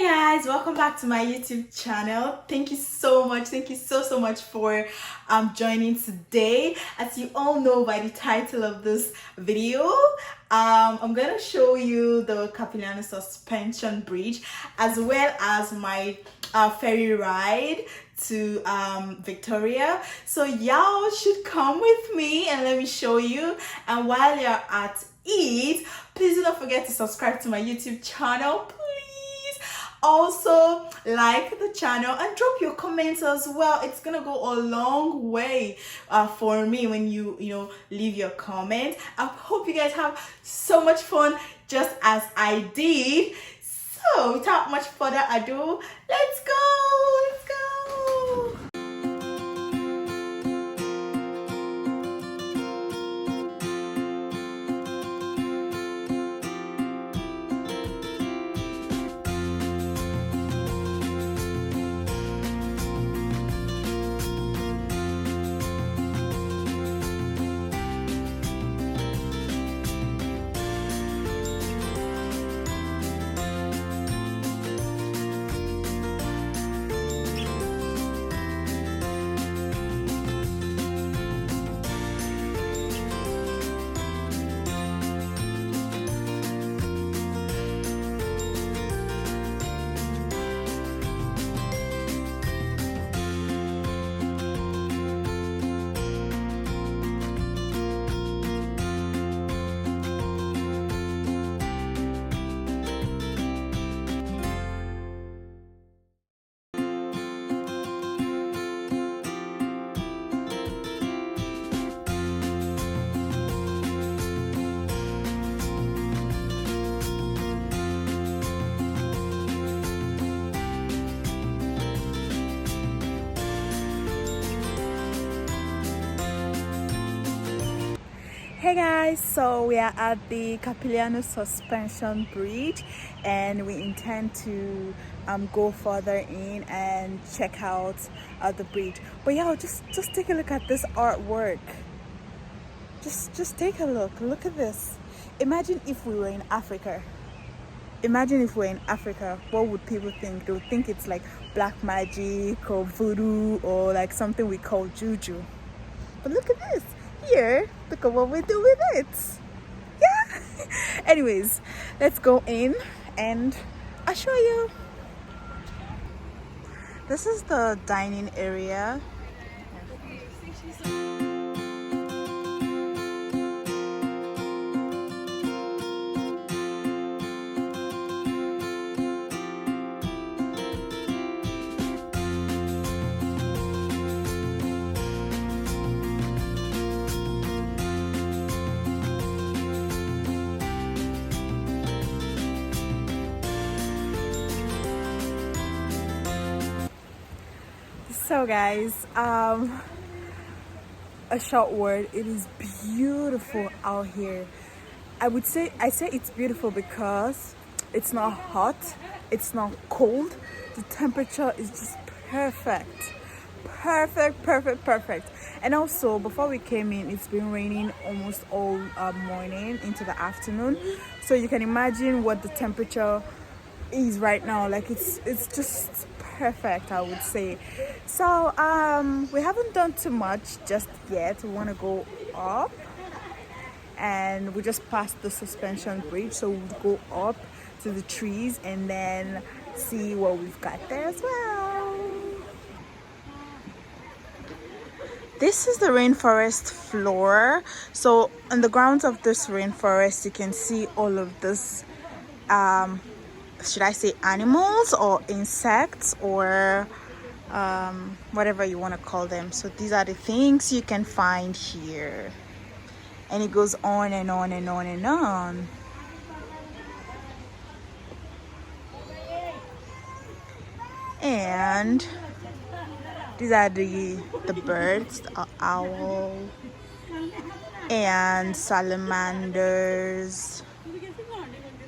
Hey guys, welcome back to my YouTube channel. Thank you so much. Thank you so much for joining today. As you all know by the title of this video, I'm gonna show you the Capilano Suspension Bridge as well as my ferry ride to Victoria. So y'all should come with me and let me show you. And while you're at it, please do not forget to subscribe to my YouTube channel. Also like the channel and drop your comments as well. It's gonna go a long way for me when you leave your comment. I hope you guys have so much fun just as I did. So without much further ado, let's go. Hey guys, so we are at the Capilano Suspension Bridge and we intend to go further in and check out the bridge. But yeah, just take a look at this artwork. Just take a look at this. Imagine if we were in Africa. What would people think? They would think it's like black magic or voodoo or like something we call juju. But look at this. Here, look at what we do with it. Yeah. Anyways, let's go in and I'll show you. This is the dining area. So guys, a short word, it is beautiful out here. I say it's beautiful because it's not hot, it's not cold, the temperature is just perfect. And also before we came in, it's been raining almost all morning into the afternoon, so you can imagine what the temperature is right now. Like it's just perfect, I would say. So we haven't done too much just yet. We want to go up and we just passed the suspension bridge, so we'll go up to the trees and then see what we've got there as well. This is the rainforest floor. So on the grounds of this rainforest, you can see all of this should I say animals or insects or whatever you want to call them. So these are the things you can find here, and it goes on and on and on and on. And these are the birds, the owl and salamanders.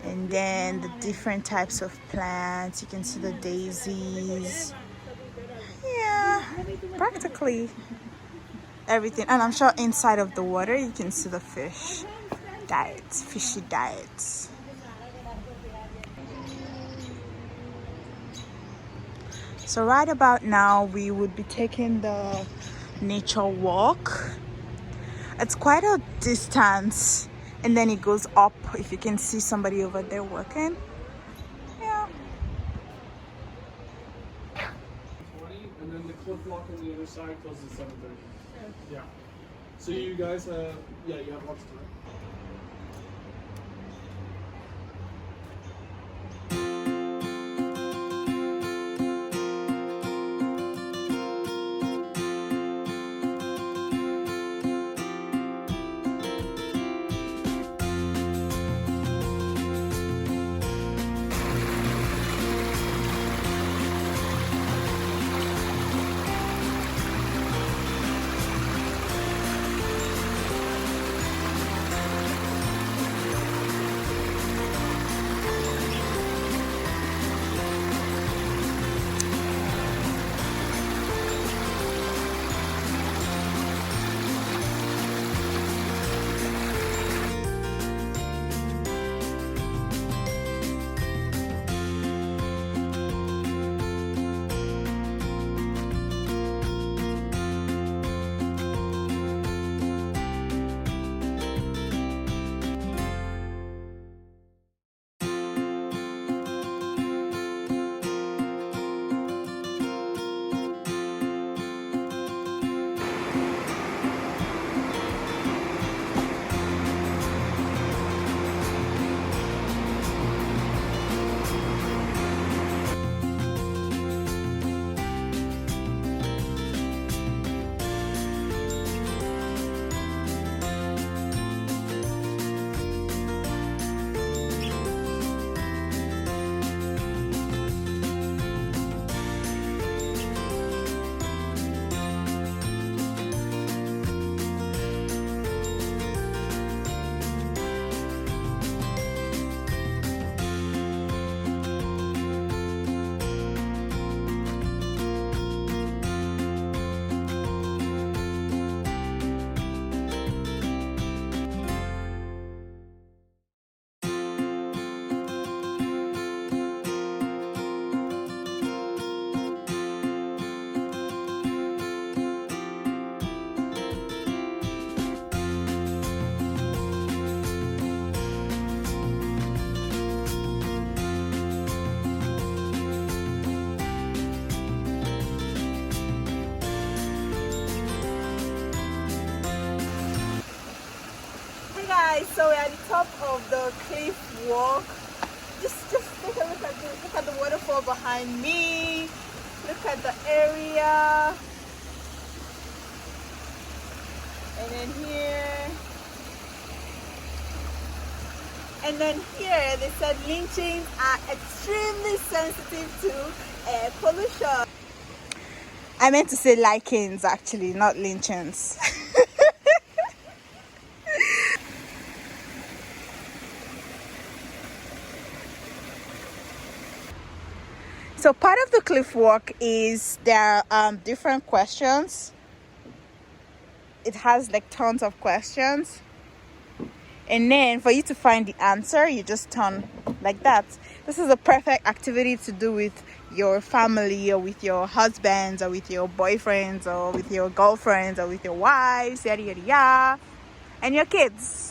And then the different types of plants. You can see the daisies. Yeah, practically everything. And I'm sure inside of the water you can see the fishy diets. So right about now we would be taking the nature walk. It's quite a distance, and then it goes up. If you can see somebody over there working. Yeah. 20, and then the cliff walk on the other side closes at 7:30. Yeah. So you guys, yeah, you have lots of time. So we're at the top of the cliff walk. Just take a look at this. Look at the waterfall behind me. Look at the area. And then here. And then here they said lynchings are extremely sensitive to air pollution. I meant to say lichens actually, not lynchings. So part of the cliff walk is there are different questions. It has like tons of questions. And then for you to find the answer, you just turn like that. This is a perfect activity to do with your family or with your husbands or with your boyfriends or with your girlfriends or with your wives, yada yada yada, and your kids.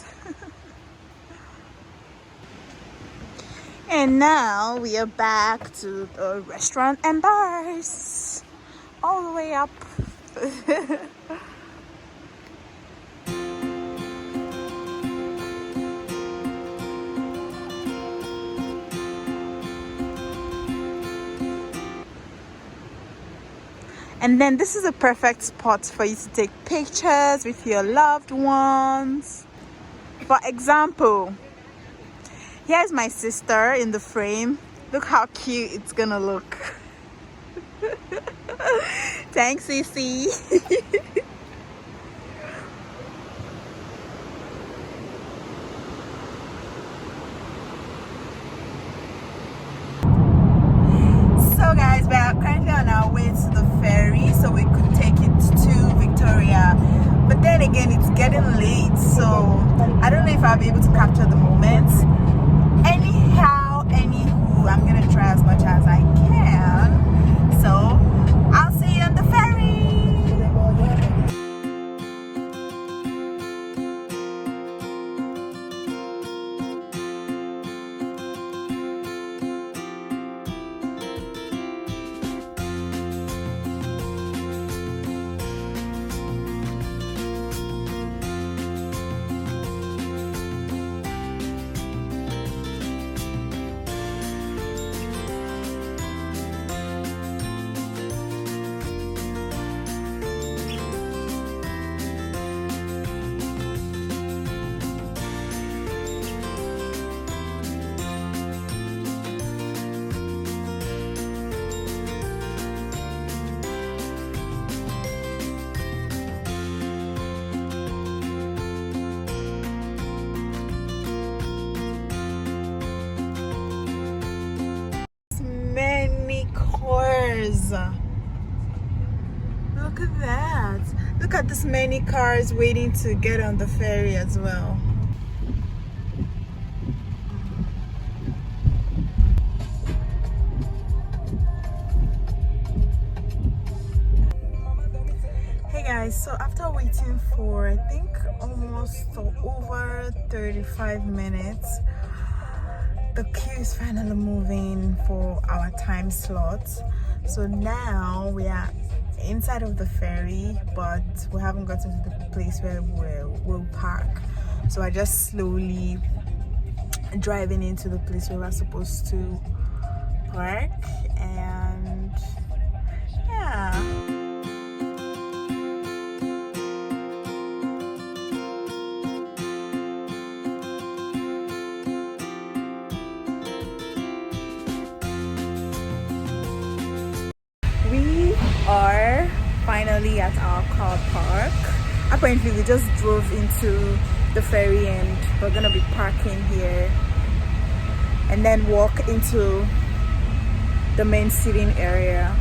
And now we are back to the restaurant and bars, all the way up. And then this is a perfect spot for you to take pictures with your loved ones. For example, here's my sister in the frame. Look how cute it's gonna look. Thanks, Cece. So guys, we are currently on our way to the ferry so we could take it to Victoria. But then again, it's getting late, so I don't know if I'll be able to capture the moments. Anyhow, anywho, I'm gonna try as much as I can. So cars. Look at that. Look at this many cars waiting to get on the ferry as well. Hey guys, so after waiting for I think almost over 35 minutes, the queue is finally moving for our time slot. So now we are inside of the ferry, but we haven't gotten to the place where we'll park. So I just slowly driving into the place where we're supposed to park, and yeah. We are finally at our car park. Apparently we just drove into the ferry and we're gonna be parking here and then walk into the main seating area.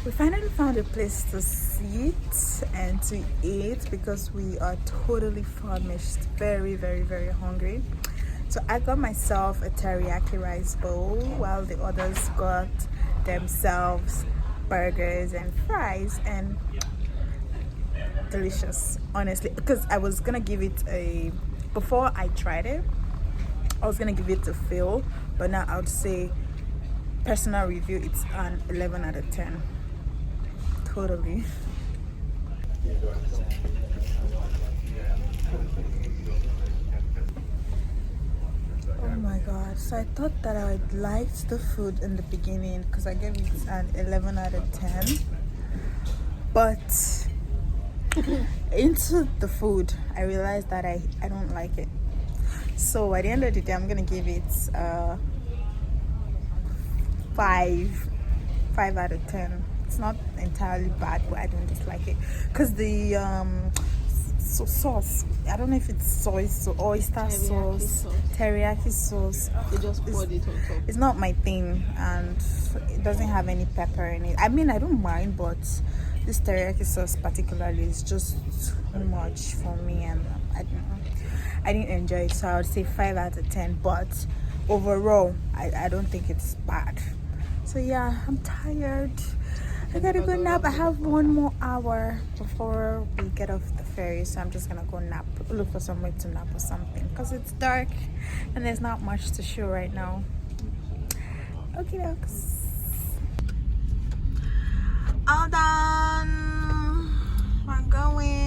We finally found a place to sit and to eat because we are totally famished, very hungry. So I got myself a teriyaki rice bowl while the others got themselves burgers and fries, and delicious, honestly, because I was gonna give it a, before I tried it I was gonna give it a fail, but now I would say personal review, it's an 11 out of 10. Totally. Oh my god, so I thought that I liked the food in the beginning because I gave it an 11 out of 10, but into the food I realized that I don't like it. So at the end of the day I'm gonna give it 5 out of 10. It's not entirely bad, but I don't dislike it because the sauce, I don't know if it's soy sauce, oyster sauce, teriyaki sauce, they just poured it on top. It's not my thing, and it doesn't have any pepper in it. I mean, I don't mind, but this teriyaki sauce particularly is just too much for me, and I don't know, I didn't enjoy it. So I would say 5 out of 10, but overall I don't think it's bad. So yeah, I'm tired. I gotta go nap. I have 1 more hour before we get off the ferry, so I'm just gonna go nap, look for somewhere to nap or something, because it's dark and there's not much to show right now. Okay, dokes. All done. We're going.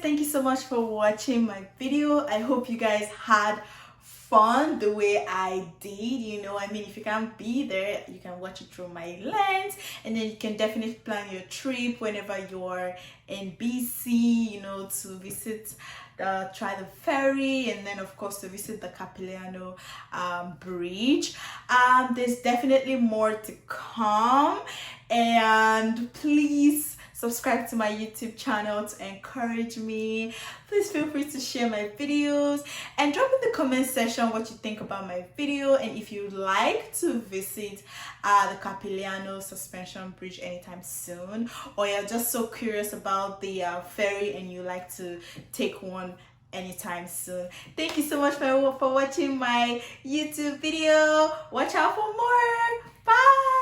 thank you so much for watching my video. I hope you guys had fun the way I did. You know, I mean, if you can't be there, you can watch it through my lens, and then you can definitely plan your trip whenever you're in BC, you know, to visit try the ferry, and then of course to visit the Capilano bridge. There's definitely more to come, and please subscribe to my YouTube channel to encourage me. Please feel free to share my videos and drop in the comment section what you think about my video, and if you'd like to visit the Capilano Suspension Bridge anytime soon, or you're just so curious about the ferry and you like to take one anytime soon. Thank you so much for watching my YouTube video. Watch out for more. Bye.